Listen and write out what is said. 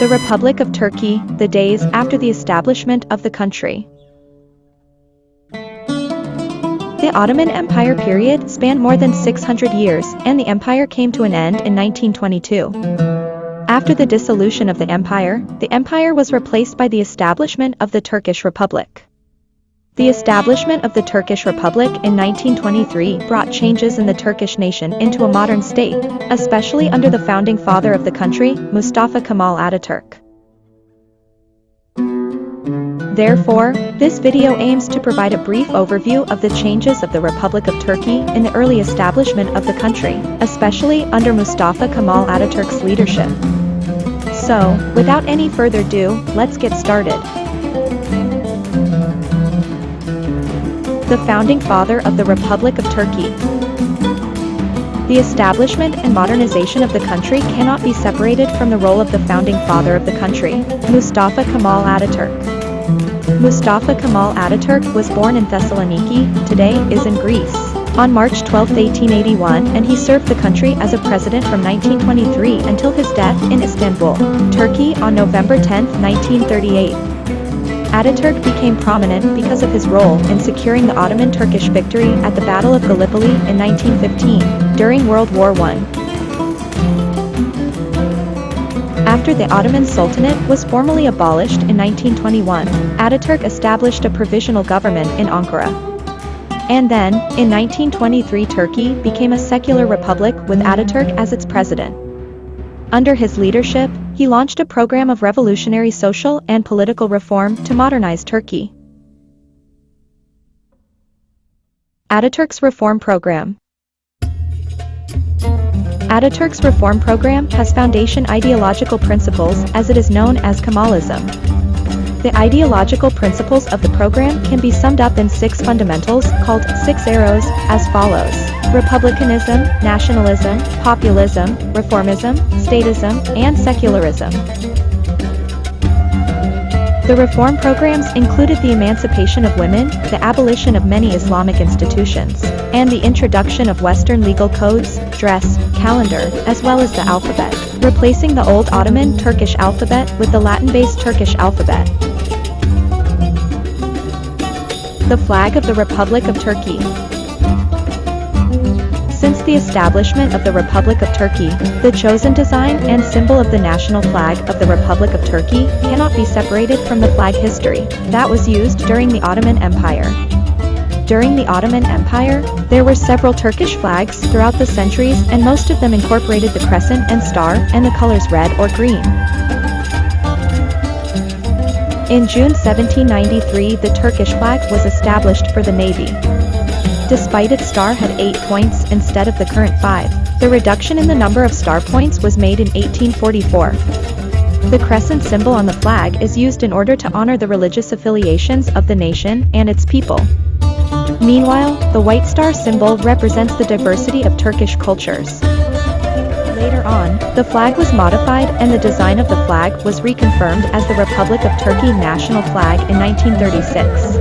The Republic of Turkey, the days after the establishment of the country. The Ottoman Empire period spanned more than 600 years, and the empire came to an end in 1922. After the dissolution of the empire was replaced by the establishment of the Turkish Republic. The establishment of the Turkish Republic in 1923 brought changes in the Turkish nation into a modern state, especially under the founding father of the country, Mustafa Kemal Ataturk. Therefore, this video aims to provide a brief overview of the changes of the Republic of Turkey in the early establishment of the country, especially under Mustafa Kemal Ataturk's leadership. So, without any further ado, let's get started. The founding father of the Republic of Turkey. The establishment and modernization of the country cannot be separated from the role of the founding father of the country, Mustafa Kemal Ataturk. Mustafa Kemal Ataturk was born in Thessaloniki, today is in Greece, on March 12, 1881, and he served the country as a president from 1923 until his death in Istanbul, Turkey on November 10, 1938. Ataturk became prominent because of his role in securing the Ottoman Turkish victory at the Battle of Gallipoli in 1915, during World War I. After the Ottoman Sultanate was formally abolished in 1921, Ataturk established a provisional government in Ankara. And then, in 1923 Turkey became a secular republic with Ataturk as its president. Under his leadership, he launched a program of revolutionary social and political reform to modernize Turkey. Ataturk's Reform Program. Ataturk's reform program has foundation ideological principles as it is known as Kemalism. The ideological principles of the program can be summed up in 6 fundamentals, called 6 arrows, as follows: republicanism, nationalism, populism, reformism, statism, and secularism. The reform programs included the emancipation of women, the abolition of many Islamic institutions, and the introduction of Western legal codes, dress, calendar, as well as the alphabet, replacing the old Ottoman Turkish alphabet with the Latin-based Turkish alphabet. The flag of the Republic of Turkey. Since the establishment of the Republic of Turkey, the chosen design and symbol of the national flag of the Republic of Turkey cannot be separated from the flag history that was used during the Ottoman Empire. During the Ottoman Empire, there were several Turkish flags throughout the centuries, and most of them incorporated the crescent and star and the colors red or green. In June 1793, the Turkish flag was established for the Navy. Despite its star had 8 points instead of the current 5, the reduction in the number of star points was made in 1844. The crescent symbol on the flag is used in order to honor the religious affiliations of the nation and its people. Meanwhile, the white star symbol represents the diversity of Turkish cultures. Later on, the flag was modified and the design of the flag was reconfirmed as the Republic of Turkey national flag in 1936.